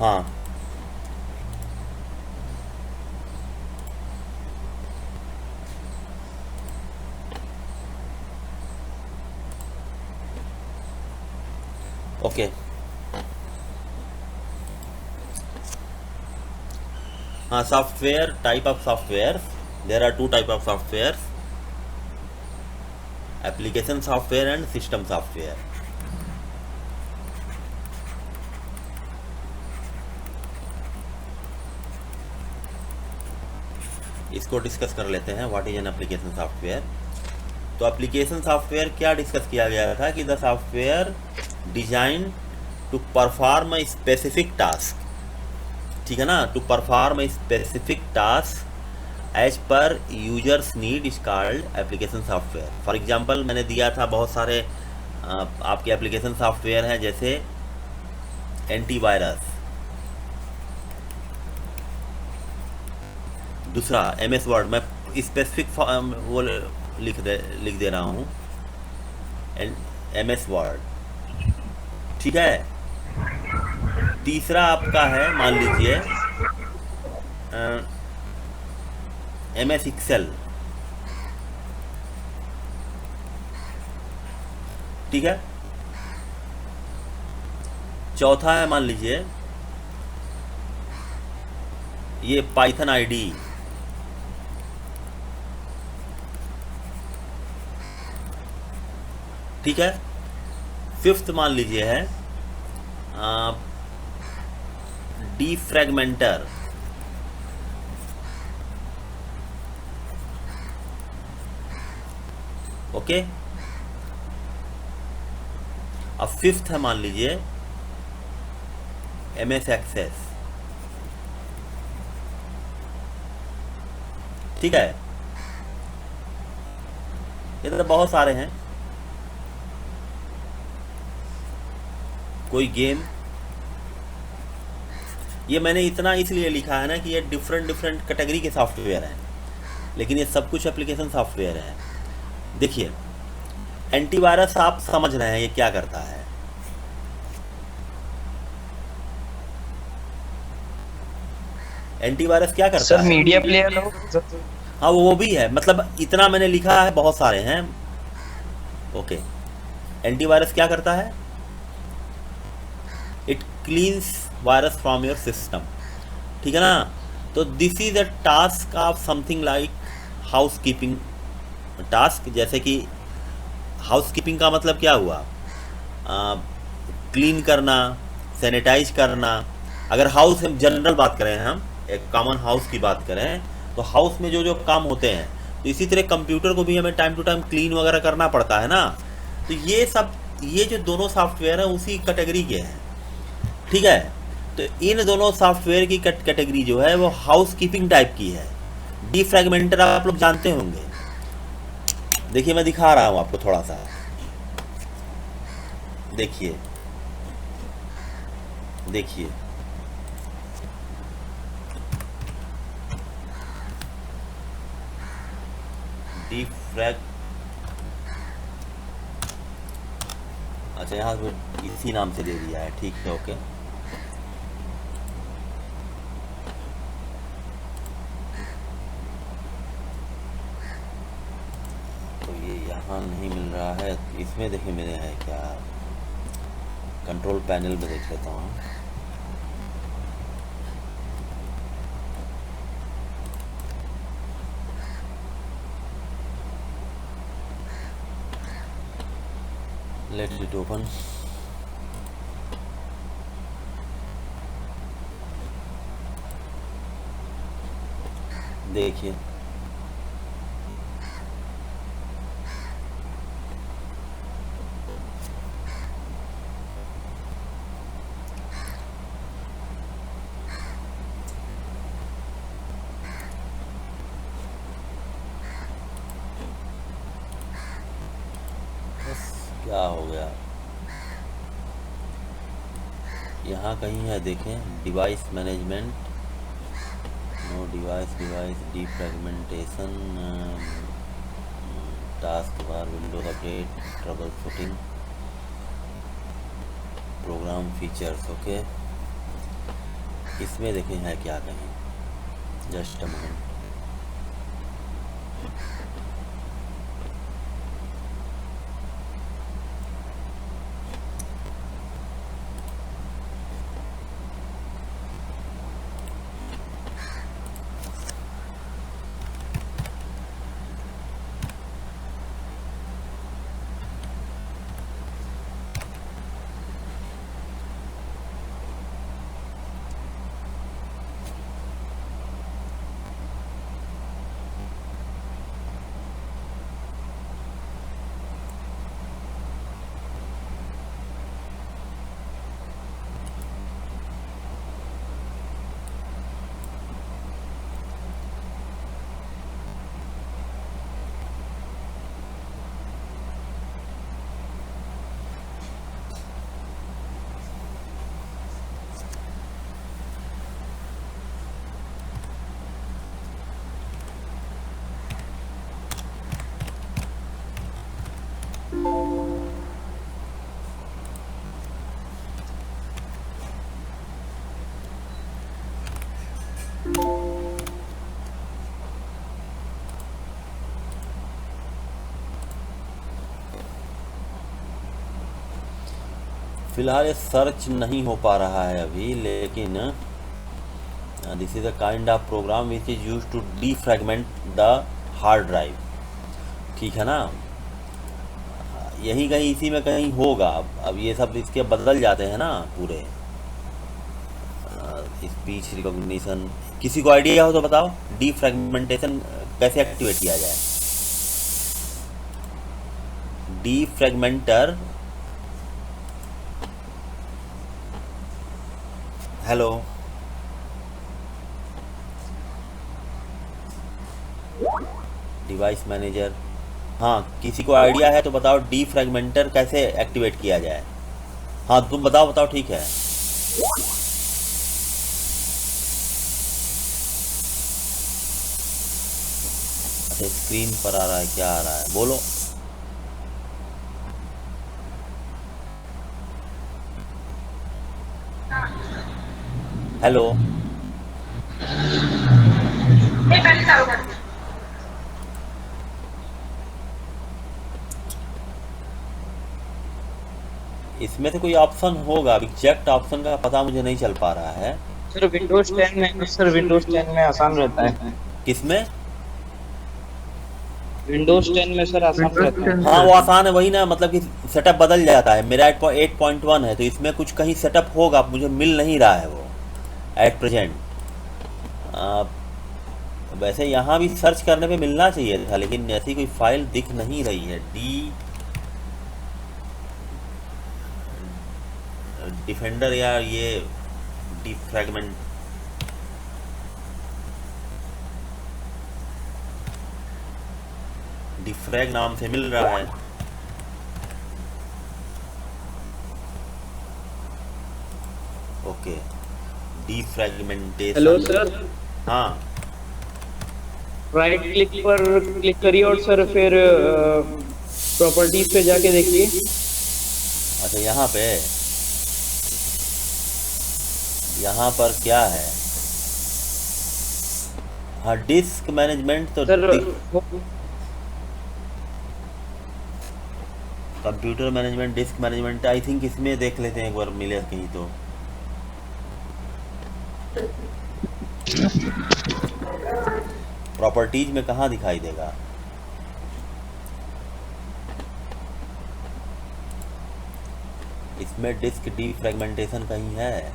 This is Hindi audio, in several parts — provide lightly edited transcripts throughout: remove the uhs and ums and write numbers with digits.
हाँ। ओके। हाँ, software, type of software, there are two type of software, application software and system software. इसको डिस्कस कर लेते हैं, what is an application software. तो एप्लीकेशन सॉफ्टवेयर क्या डिस्कस किया गया था कि the software design to perform a specific task, ठीक है ना, to perform a specific task as per users need is called application software. For example मैंने दिया था बहुत सारे आपके एप्लीकेशन सॉफ्टवेयर हैं, जैसे एंटीवायरस, दूसरा एमएस वर्ड, मैं स्पेसिफिक वो लिख दे रहा हूँ, एमएस वर्ड, ठीक है। तीसरा आपका है, मान लीजिए एमएस एक्सेल, ठीक है। चौथा है, मान लीजिए ये पाइथन आईडी, ठीक है। फिफ्थ मान लीजिए है डीफ्रैगमेंटर, ओके। अब फिफ्थ है, मान लीजिए एमएस एक्सेस, ठीक है। ये तो बहुत सारे हैं। कोई गेम, ये मैंने इतना इसलिए लिखा है ना कि ये डिफरेंट डिफरेंट कैटेगरी के सॉफ्टवेयर हैं, लेकिन ये सब कुछ एप्लीकेशन सॉफ्टवेयर है। देखिए, एंटीवायरस आप समझ रहे हैं ये क्या करता है। एंटीवायरस क्या करता सर है? मीडिया प्लेयर हो हाँ, वो भी है, मतलब इतना मैंने लिखा है, बहुत सारे हैं। ओके। एंटीवायरस क्या करता है? It cleans virus from your system, ठीक है ना। तो this is a task of something like house keeping task. जैसे कि हाउस कीपिंग का मतलब क्या हुआ? क्लीन करना, सैनिटाइज करना। अगर हाउस हम जनरल बात करें, हम एक कॉमन हाउस की बात करें, तो हाउस में जो जो काम होते हैं, तो इसी तरह कंप्यूटर को भी हमें टाइम टू टाइम क्लीन वगैरह करना पड़ता है ना। तो ये सब, ये जो दोनों सॉफ्टवेयर हैं उसी कैटेगरी के हैं, ठीक है। तो इन दोनों सॉफ्टवेयर की कैटेगरी जो है वो हाउस कीपिंग टाइप की है। डीफ्रैगमेंटर आप लोग जानते होंगे। देखिए, मैं दिखा रहा हूँ आपको थोड़ा सा, देखिए देखिए। डीफ्रैग, अच्छा यहाँ पे इसी नाम से दे दिया है, ठीक है, ओके। तो ये यहाँ नहीं मिल रहा है, इसमें देखिए मेरे है क्या, कंट्रोल पैनल में देख लेता हूँ। Let it open. देखिए, बस क्या हो गया, यहाँ कहीं है, देखें, device management, no device, device defragmentation, task bar, Windows update, troubleshooting, program features, okay. इसमें देखें है क्या कहीं, जस्ट अ मोमेंट। फिलहाल ये सर्च नहीं हो पा रहा है अभी, लेकिन this is a kind of program which is use to defragment the hard drive, ठीक है ना। यही कहीं इसी में कहीं होगा। अब ये सब इसके बदल जाते हैं ना पूरे। स्पीच रिकॉग्निशन, किसी को आइडिया हो तो बताओ, डीफ्रैगमेंटेशन कैसे एक्टिवेट किया जाए। डीफ्रैगमेंटर, हेलो, डिवाइस मैनेजर, हाँ किसी को आइडिया है तो बताओ डीफ्रैगमेंटर कैसे एक्टिवेट किया जाए। हाँ तुम बताओ बताओ, ठीक है। अच्छा स्क्रीन पर आ रहा है, क्या आ रहा है बोलो। हेलो, इसमें से कोई ऑप्शन होगा, एग्जैक्ट ऑप्शन का पता मुझे नहीं चल पा रहा है। सर विंडोज 10 में, सर विंडोज 10 में आसान रहता है। किसमें? विंडोज 10 में सर आसान रहता है। हाँ वो आसान है, वही ना, मतलब कि सेटअप बदल जाता है। मेरा 8.1 है, तो इसमें कुछ कहीं सेटअप होगा, मुझे मिल नहीं रहा है वो एट प्रेजेंट। वैसे यहाँ भी सर्च करने पे मिलना चाहिए था, लेकिन ऐसी कोई फाइल दिख नहीं रही है। डिफेंडर या ये डिफ्रैगमेंट, डिफ्रैग नाम से मिल रहा है। ओके, डिफ्रैगमेंटेशन। हेलो सर, हाँ राइट क्लिक पर क्लिक करिए और सर फिर प्रॉपर्टीज पे जाके देखिए। अच्छा यहाँ पर क्या है? हाँ डिस्क मैनेजमेंट तो sir computer management, disc management, I think इसमें देख लेते हैं एक बार, मिले कहीं तो। प्रॉपर्टीज में कहाँ दिखाई देगा? इसमें डिस्क डीफ्रैगमेंटेशन कहीं है?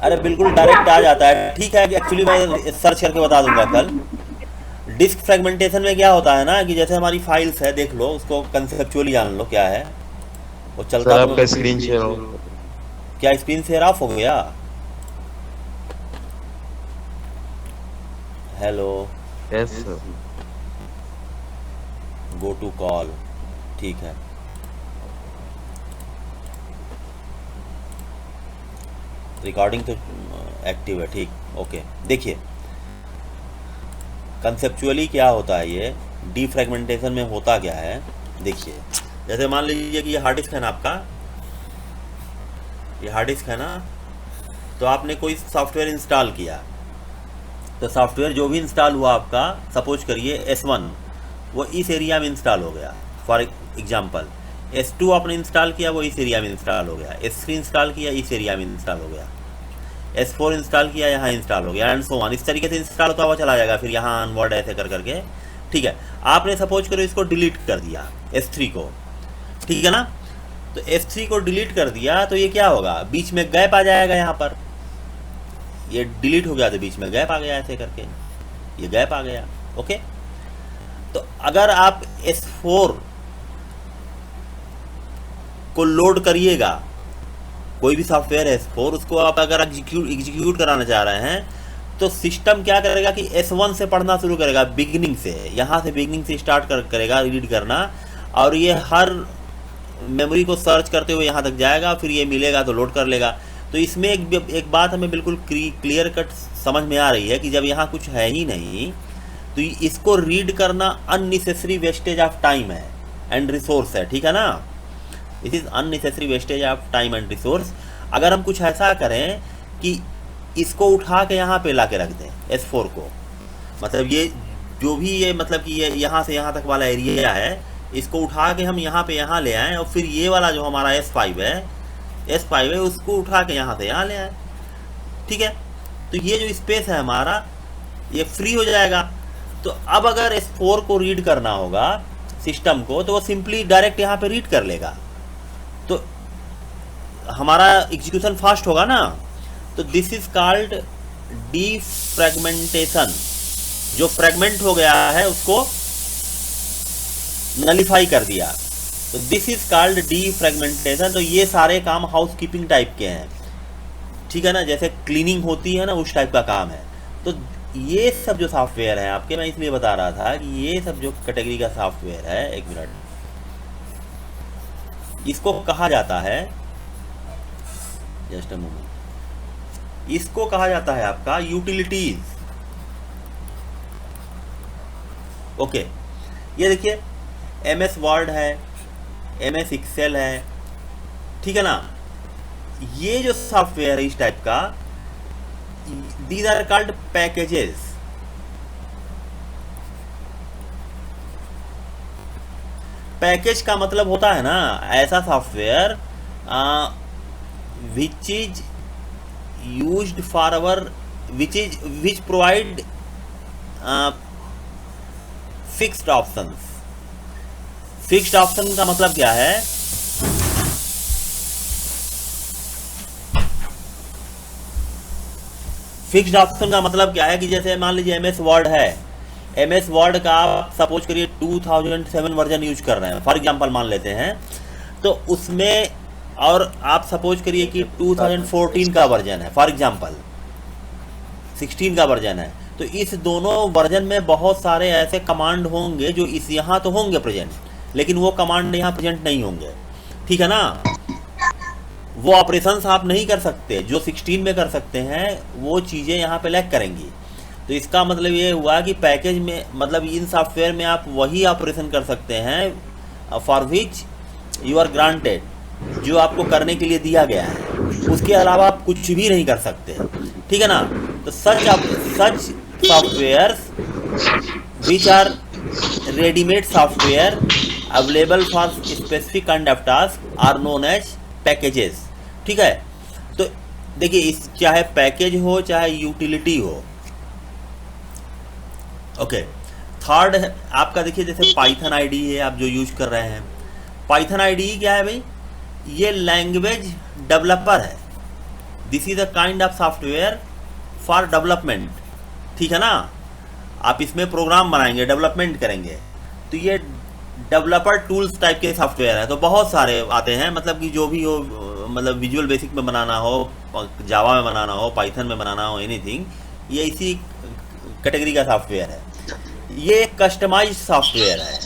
अरे बिल्कुल डायरेक्ट आ जाता है, ठीक है। एक्चुअली मैं सर्च करके बता दूंगा कल। डिस्क फ्रेगमेंटेशन में क्या होता है ना, कि जैसे हमारी फाइल्स है, देख लो उसको कंसेप्चुअली जान लो क्या है वो चलता। सर तो आपका स्क्रीन शेयर हो। क्या स्क्रीन शेयर ऑफ हो गया? Hello, yes sir. Go to call, ठीक है। रिकॉर्डिंग तो एक्टिव है, ठीक, ओके। देखिए कंसेप्चुअली क्या होता है, ये डीफ्रैगमेंटेशन में होता क्या है। देखिए जैसे मान लीजिए कि ये हार्ड डिस्क है ना आपका, ये हार्ड डिस्क है ना, तो आपने कोई सॉफ्टवेयर इंस्टॉल किया, तो सॉफ्टवेयर जो भी इंस्टॉल हुआ आपका, सपोज करिए S1, वो इस एरिया में इंस्टॉल हो गया फॉर एग्जांपल। S2 आपने इंस्टॉल किया, वो इस एरिया में इंस्टॉल हो गया। S3 इंस्टॉल किया, इस एरिया में इंस्टॉल हो गया। S4 इंस्टॉल किया, यहाँ इंस्टॉल हो गया, एंड सो ऑन। इस तरीके से इंस्टॉल होता हुआ चला जाएगा, फिर यहाँ अनवर्ड ऐसे कर करके। ठीक है, आपने सपोज करो इसको डिलीट कर दिया S3 को, ठीक है ना। तो S3 को डिलीट कर दिया तो ये क्या होगा, बीच में गैप आ जाएगा। यहाँ पर ये डिलीट हो गया तो बीच में गैप आ गया, ऐसे करके ये गैप आ गया। ओके, तो अगर आप S4 को लोड करिएगा, कोई भी सॉफ्टवेयर है S4, उसको आप अगर एग्जीक्यूट कराना चाह रहे हैं, तो सिस्टम क्या करेगा कि S1 से पढ़ना शुरू करेगा, बिगिनिंग से, यहाँ से बिगिनिंग से स्टार्ट करेगा रीड करना, और ये हर मेमोरी को सर्च करते हुए यहाँ तक जाएगा, फिर ये मिलेगा तो लोड कर लेगा। तो इसमें एक बात हमें बिल्कुल क्लियर कट समझ में आ रही है कि जब यहाँ कुछ है ही नहीं, तो इसको रीड करना अननेसेसरी वेस्टेज ऑफ टाइम है एंड रिसोर्स है, ठीक है ना। This is unnecessary wastage of time and resource. अगर हम कुछ ऐसा करें कि इसको उठा के यहाँ पे ला के रख दें S4 को, मतलब ये जो भी ये मतलब कि ये यहाँ से यहाँ तक वाला एरिया है, इसको उठा के हम यहाँ पे यहाँ ले आएँ, और फिर ये वाला जो हमारा S5 है उसको उठा के यहाँ से यहाँ ले आए, ठीक है। तो ये जो स्पेस है हमारा, ये फ्री हो जाएगा। तो अब अगर S4 को रीड करना होगा सिस्टम को, तो वो सिंपली डायरेक्ट यहाँ पे रीड कर लेगा, तो हमारा एग्जीक्यूशन फास्ट होगा ना। तो दिस इज कॉल्ड डीफ्रैगमेंटेशन। जो फ्रैगमेंट हो गया है उसको नलिफाई कर दिया, तो दिस इज कॉल्ड डीफ्रैगमेंटेशन। तो ये सारे काम हाउसकीपिंग टाइप के हैं, ठीक है ना, जैसे क्लीनिंग होती है ना, उस टाइप का काम है। तो ये सब जो सॉफ्टवेयर है आपके, मैं इसलिए बता रहा था कि ये सब जो कैटेगरी का सॉफ्टवेयर है, एक मिनट, इसको कहा जाता है, जस्ट अ मोमेंट, इसको कहा जाता है आपका यूटिलिटीज। ओके, ये देखिए MS वर्ड है, MS एक्सेल है, ठीक है ना। ये जो सॉफ्टवेयर है इस टाइप का, these are called packages। Package का मतलब होता है ना ऐसा software which is used for our which provide fixed options। Fixed option का मतलब क्या है, फिक्स्ड ऑप्शन का मतलब क्या है कि जैसे मान लीजिए MS वर्ड है, MS वर्ड का आप सपोज करिए 2007 वर्जन यूज कर रहे हैं, फॉर एग्जांपल मान लेते हैं, तो उसमें, और आप सपोज करिए कि 2014 का वर्जन है, फॉर एग्जांपल 16 का वर्जन है, तो इस दोनों वर्जन में बहुत सारे ऐसे कमांड होंगे जो इस यहाँ तो होंगे प्रेजेंट, लेकिन वो कमांड यहाँ प्रेजेंट नहीं होंगे, ठीक है ना। वो ऑपरेशंस आप नहीं कर सकते जो 16 में कर सकते हैं, वो चीज़ें यहाँ पे लैग करेंगी। तो इसका मतलब ये हुआ कि पैकेज में, मतलब इन सॉफ्टवेयर में आप वही ऑपरेशन कर सकते हैं for which you are granted, जो आपको करने के लिए दिया गया है, उसके अलावा आप कुछ भी नहीं कर सकते, ठीक है ना। तो such software which are readymade software available for specific kind of task are known as packages, ठीक है। तो देखिए, इस चाहे पैकेज हो चाहे यूटिलिटी हो, ओके। थर्ड है आपका, देखिए जैसे पाइथन आईडी है आप जो यूज कर रहे हैं, पाइथन आईडी क्या है भाई, ये लैंग्वेज डेवलपर है। This is a kind of software for development, ठीक है ना। आप इसमें प्रोग्राम बनाएंगे, डेवलपमेंट करेंगे, तो ये डेवलपर टूल्स टाइप के सॉफ्टवेयर है। तो बहुत सारे आते हैं, मतलब कि जो भी हो, मतलब विजुअल बेसिक में बनाना हो, जावा में बनाना हो, पाइथन में बनाना हो, एनीथिंग, ये इसी कैटेगरी का सॉफ्टवेयर है। ये कस्टमाइज्ड सॉफ्टवेयर है।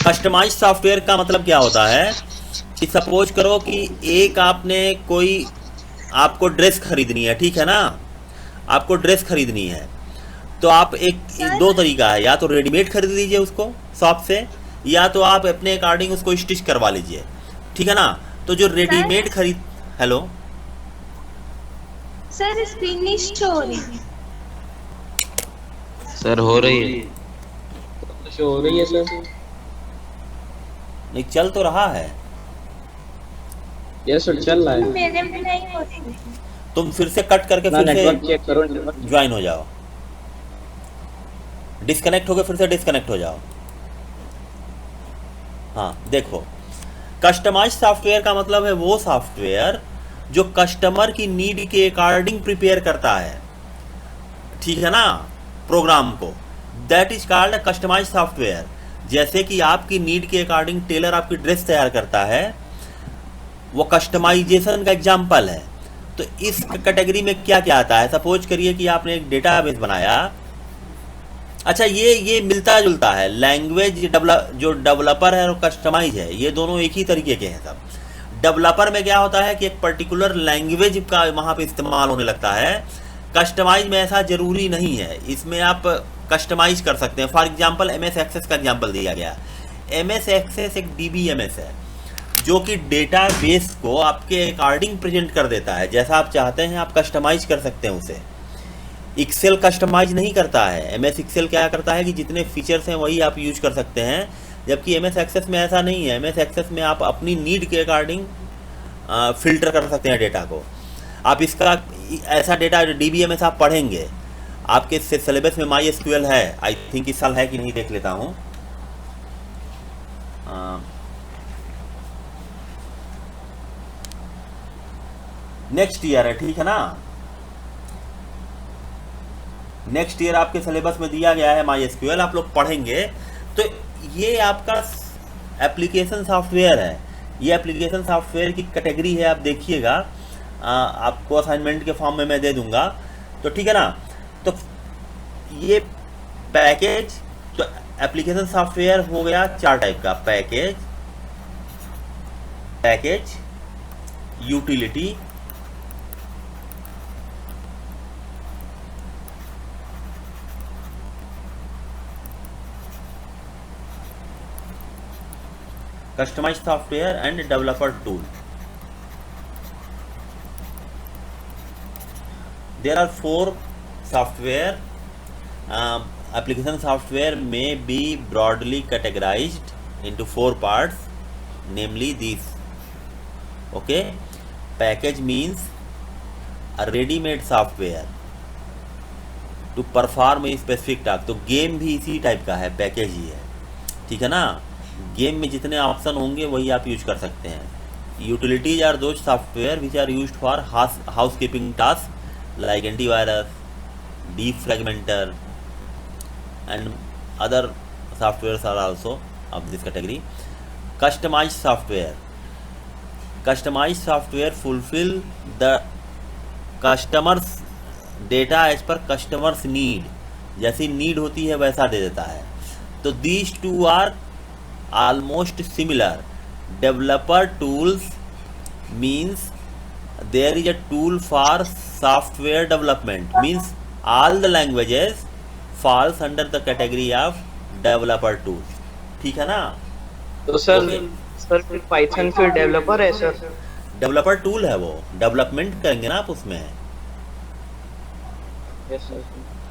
कस्टमाइज्ड सॉफ्टवेयर का मतलब क्या होता है कि सपोज करो कि एक आपने कोई, आपको ड्रेस खरीदनी है, ठीक है ना, आपको ड्रेस खरीदनी है, तो आप दो तरीका है, या तो रेडीमेड खरीद लीजिए उसको शॉप से, या तो आप अपने अकॉर्डिंग उसको स्टिच करवा लीजिए, ठीक है ना। तो जो रेडीमेड खरीद, हेलो सर स्क्रीन नहीं शो हो रही। सर हो रही है। शो हो रही है सर। नहीं चल तो रहा है, यस सर चल रहा है। मेरे में नहीं हो रही। तुम फिर से कट करके अपना फिर नेटवर्क से चेक करो, नेटवर्क। ज्वाइन हो जाओ, डिस्कनेक्ट होकर फिर से डिस्कनेक्ट हो जाओ। हाँ देखो, कस्टमाइज सॉफ्टवेयर का मतलब है वो सॉफ्टवेयर जो कस्टमर की नीड के अकॉर्डिंग प्रिपेयर करता है, ठीक है ना, प्रोग्राम को। That is called customize software. जैसे कि आपकी नीड के अकॉर्डिंग टेलर आपकी ड्रेस तैयार करता है, वो कस्टमाइजेशन का एग्जाम्पल है। तो इस कैटेगरी में क्या क्या आता है, सपोज करिए कि आपने एक डेटाबेस बनाया। अच्छा ये मिलता जुलता है, लैंग्वेज जो डेवलपर है और कस्टमाइज है, ये दोनों एक ही तरीके के हैं सब। डेवलपर में क्या होता है कि एक पर्टिकुलर लैंग्वेज का वहाँ पे इस्तेमाल होने लगता है। कस्टमाइज में ऐसा जरूरी नहीं है, इसमें आप कस्टमाइज कर सकते हैं। फॉर एग्जांपल एमएस एक्सेस का एग्जांपल दिया गया। एमएस एक्सेस एक डीबीएमएस है जो कि डेटाबेस को आपके अकॉर्डिंग प्रेजेंट कर देता है, जैसा आप चाहते हैं आप कस्टमाइज कर सकते हैं उसे। एक्सेल कस्टमाइज नहीं करता है। एमएस एक्सेल क्या करता है कि जितने फीचर्स हैं वही आप यूज कर सकते हैं, जबकि एमएस एक्सेस में ऐसा नहीं है। एमएस एक्सेस में आप अपनी नीड के अकॉर्डिंग फिल्टर कर सकते हैं डेटा को। आप इसका ऐसा डेटा डीबीएमएस आप पढ़ेंगे, आपके सिलेबस में माई एसक्यूएल है, आई थिंक इस साल है कि नहीं देख लेता हूँ। नेक्स्ट ईयर है, ठीक है ना, नेक्स्ट ईयर आपके सिलेबस में दिया गया है माई एसक्यूएल, आप लोग पढ़ेंगे। तो ये आपका एप्लीकेशन सॉफ्टवेयर है, ये एप्लीकेशन सॉफ्टवेयर की कैटेगरी है, आप देखिएगा, आपको असाइनमेंट के फॉर्म में मैं दे दूंगा, तो ठीक है ना। तो ये पैकेज, तो एप्लीकेशन सॉफ्टवेयर हो गया 4 टाइप का, package, utility, customized software and developer tool. There are 4 software. Application software may be broadly categorized into 4 parts, namely these. Okay, package means a ready-made software to perform a specific task. तो गेम भी इसी टाइप का है, पैकेज ही है, ठीक है ना। गेम में जितने ऑप्शन होंगे वही आप यूज कर सकते हैं। Utilities are those software which are used for housekeeping task like antivirus, defragmenter and other software are also of this category. Customised software fulfil the customers data as per customers need, जैसी नीड होती है वैसा दे देता है। तो these two are almost similar. Developer tools means there is a tool for software development, means all the languages falls under the category of developer tools, ठीक है ना। तो सर सर फिर पाइथन फिर डेवलपर है सर? डेवलपर टूल है, वो डेवलपमेंट करेंगे ना आप उसमें। Yes sir.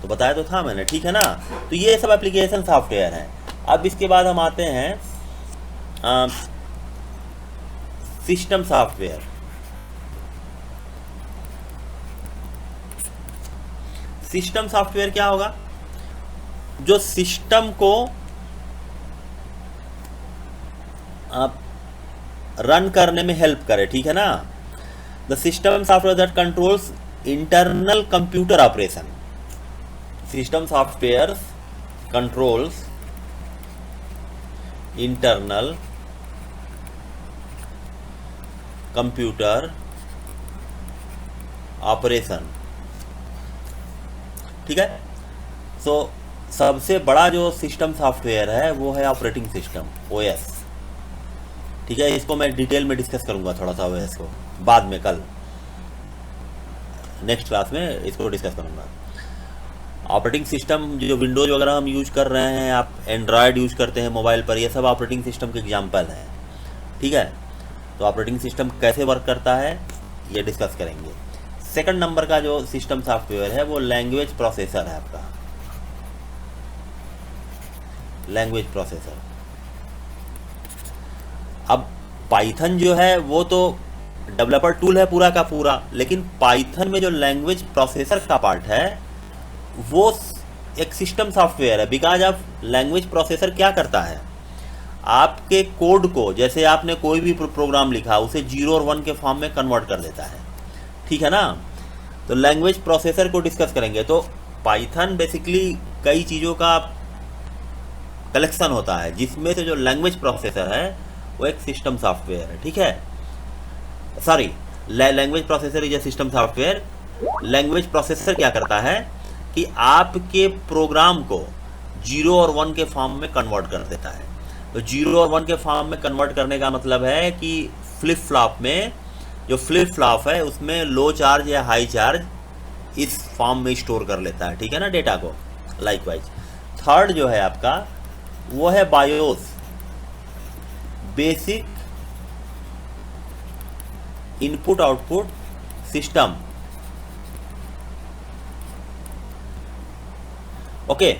तो बताया तो था मैंने, ठीक है ना। तो ये सब एप्लीकेशन सॉफ्टवेयर हैं। अब इसके बाद हम आते हैं सिस्टम सॉफ्टवेयर। सिस्टम सॉफ्टवेयर क्या होगा? जो सिस्टम को रन करने में हेल्प करे, ठीक है ना। The system software that controls internal computer operation. System software controls internal computer operation, ठीक है। सो सबसे बड़ा जो सिस्टम सॉफ्टवेयर है वो है ऑपरेटिंग सिस्टम, ओएस, ठीक है। इसको मैं डिटेल में डिस्कस करूंगा थोड़ा सा ओएस को बाद में, कल नेक्स्ट क्लास में इसको डिस्कस करूंगा। ऑपरेटिंग सिस्टम जो विंडोज़ वगैरह हम यूज कर रहे हैं, आप एंड्रॉयड यूज करते हैं मोबाइल पर, ये सब ऑपरेटिंग सिस्टम के एग्जांपल हैं। ठीक है, तो ऑपरेटिंग सिस्टम कैसे वर्क करता है ये डिस्कस करेंगे। सेकंड नंबर का जो सिस्टम सॉफ्टवेयर है वो लैंग्वेज प्रोसेसर है आपका, लैंग्वेज प्रोसेसर। अब पाइथन जो है वो तो डेवलपर टूल है पूरा का पूरा, लेकिन पाइथन में जो लैंग्वेज प्रोसेसर का पार्ट है वो एक सिस्टम सॉफ्टवेयर है। बिकॉज ऑफ लैंग्वेज प्रोसेसर क्या करता है, आपके कोड को, जैसे आपने कोई भी प्रोग्राम लिखा उसे 0 और 1 के फॉर्म में कन्वर्ट कर देता है। ठीक है ना, तो लैंग्वेज प्रोसेसर को डिस्कस करेंगे। तो पाइथन बेसिकली कई चीज़ों का कलेक्शन होता है, जिसमें से जो लैंग्वेज प्रोसेसर है वो एक सिस्टम सॉफ्टवेयर है। ठीक है, sorry, language processor is a system software. Language processor क्या करता है कि आपके प्रोग्राम को 0 और 1 के फॉर्म में कन्वर्ट कर देता है। तो 0 और 1 के फॉर्म में कन्वर्ट करने का मतलब है कि फ्लिप फ्लॉप में, जो फ्लिप फ्लॉप है उसमें लो चार्ज या हाई चार्ज इस फॉर्म में स्टोर कर लेता है। ठीक है ना, डेटा को। लाइकवाइज थर्ड जो है आपका वो है BIOS, basic input output system. Okay,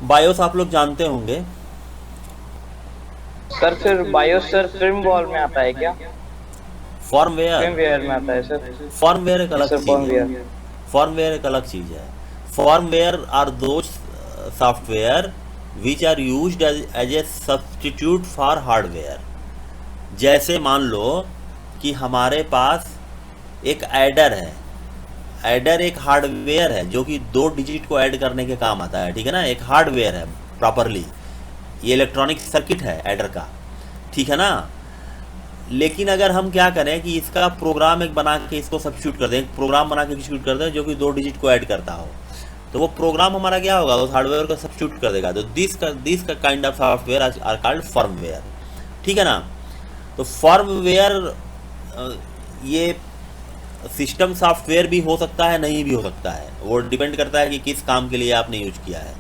BIOS आप लोग जानते होंगे। सर फिर बायोस सर फर्मवेयर में आता है क्या? फर्मवेयर फर्मवेयर में आता है सर। फर्मवेयर एक अलग सर चीज है। फर्मवेयर। फर्मवेयर एक अलग चीज है। Firmware are those software which are used as a substitute for hardware. जैसे मान लो कि हमारे पास एक एडर है, एडर एक हार्डवेयर है जो कि 2 डिजिट को ऐड करने के काम आता है। ठीक है ना, एक हार्डवेयर है प्रॉपरली, ये इलेक्ट्रॉनिक सर्किट है एडर का। ठीक है ना, लेकिन अगर हम क्या करें कि इसका प्रोग्राम एक बना के इसको सब्स्टिट्यूट कर दें, एक प्रोग्राम बना के एग्जीक्यूट कर दें जो कि 2 डिजिट को ऐड करता हो, तो वो प्रोग्राम हमारा क्या होगा, उस हार्डवेयर को सब्स्टिट्यूट कर देगा। तो दिस का kind of software are called firmware. ठीक है ना, तो फर्मवेयर ये सिस्टम सॉफ्टवेयर भी हो सकता है, नहीं भी हो सकता है, वो डिपेंड करता है कि किस काम के लिए आपने यूज किया है।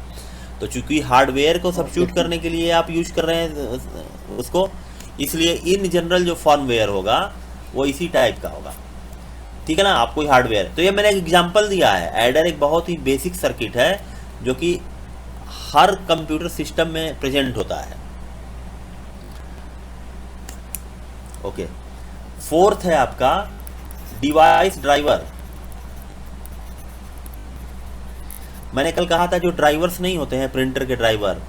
तो चूंकि हार्डवेयर को सब्स्टिट्यूट करने के लिए आप यूज कर रहे हैं उसको, इसलिए इन जनरल जो फर्मवेयर होगा वो इसी टाइप का होगा। ठीक है ना, आपको हार्डवेयर, तो ये मैंने एक एग्जांपल दिया है। एडर एक बहुत ही बेसिक सर्किट है जो कि हर कंप्यूटर सिस्टम में प्रेजेंट होता है। ओके, फोर्थ है आपका डिवाइस ड्राइवर। मैंने कल कहा था जो ड्राइवर्स नहीं होते हैं, प्रिंटर के ड्राइवर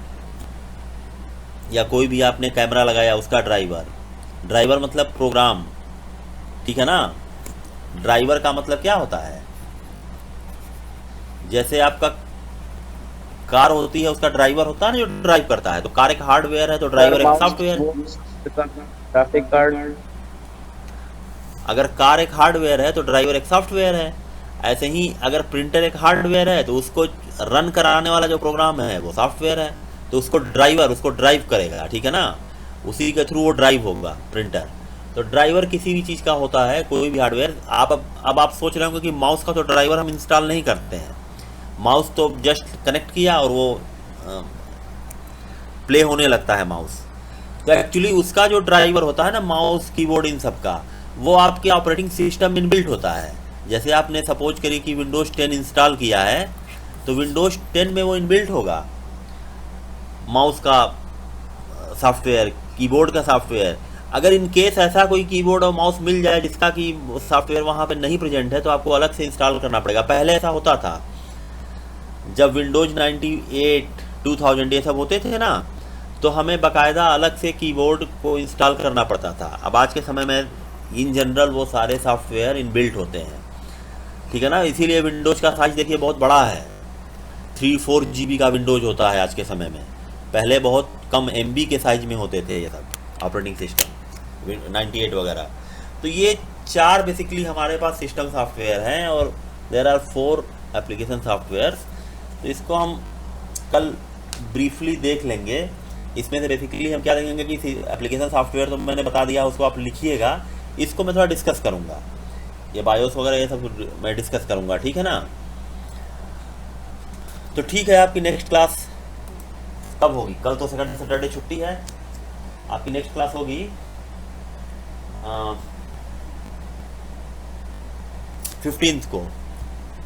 या कोई भी आपने कैमरा लगाया उसका ड्राइवर, ड्राइवर मतलब प्रोग्राम। ठीक है ना, ड्राइवर का मतलब क्या होता है, जैसे आपका कार होती है उसका ड्राइवर होता है ना जो ड्राइव करता है, तो कार एक हार्डवेयर है तो ड्राइवर एक सॉफ्टवेयर। ट्रैफिक कार्ड, अगर कार एक हार्डवेयर है तो ड्राइवर एक सॉफ्टवेयर है। ऐसे ही अगर प्रिंटर एक हार्डवेयर है तो उसको रन कराने वाला जो प्रोग्राम है वो सॉफ्टवेयर है, तो उसको ड्राइवर उसको ड्राइव करेगा। ठीक है ना, उसी के थ्रू वो ड्राइव होगा प्रिंटर। तो ड्राइवर किसी भी चीज़ का होता है, कोई भी हार्डवेयर। अब आप सोच रहे होंगे कि माउस का तो ड्राइवर हम इंस्टॉल नहीं करते हैं, माउस तो जस्ट कनेक्ट किया और वो प्ले होने लगता है माउस। तो एक्चुअली उसका जो ड्राइवर होता है ना, माउस कीबोर्ड इन सब का, वो आपके ऑपरेटिंग सिस्टम में इनबिल्ट होता है। जैसे आपने सपोज करिए कि विंडोज़ 10 इंस्टॉल किया है, तो विंडोज़ 10 में वो इनबिल्ट होगा माउस का सॉफ्टवेयर, कीबोर्ड का सॉफ्टवेयर। अगर इन केस ऐसा कोई कीबोर्ड और माउस मिल जाए जिसका कि सॉफ्टवेयर वहाँ पे नहीं प्रेजेंट है, तो आपको अलग से इंस्टॉल करना पड़ेगा। पहले ऐसा होता था जब विंडोज़ 98, 2000 ये सब होते थे ना, तो हमें बाकायदा अलग से कीबोर्ड को इंस्टॉल करना पड़ता था। अब आज के समय में इन जनरल वो सारे सॉफ्टवेयर इनबिल्ट होते हैं। ठीक है ना, इसीलिए विंडोज़ का साइज देखिए बहुत बड़ा है, 3-4 GB का विंडोज़ होता है आज के समय में। पहले बहुत कम MB के साइज में होते थे ये सब ऑपरेटिंग सिस्टम 98 वगैरह। तो ये 4 बेसिकली हमारे पास सिस्टम सॉफ्टवेयर हैं और देयर आर 4 एप्लीकेशन सॉफ्टवेयर्स। तो इसको हम कल ब्रीफली देख लेंगे। इसमें से बेसिकली हम क्या देखेंगे कि एप्लीकेशन सॉफ्टवेयर तो मैंने बता दिया, उसको आप लिखिएगा। इसको मैं थोड़ा डिस्कस करूँगा, ये बायोस वगैरह ये सब मैं डिस्कस करूँगा। ठीक है ना, तो ठीक है, आपकी नेक्स्ट क्लास कब होगी? कल तो सेकंड सैटरडे छुट्टी है। आपकी नेक्स्ट क्लास होगी 15th को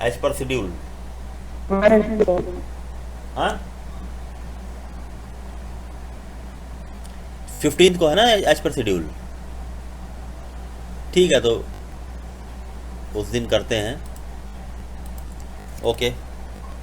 एज पर शेड्यूल। हाँ 15th को है ना एज पर शेड्यूल। ठीक है, तो उस दिन करते हैं। ओके।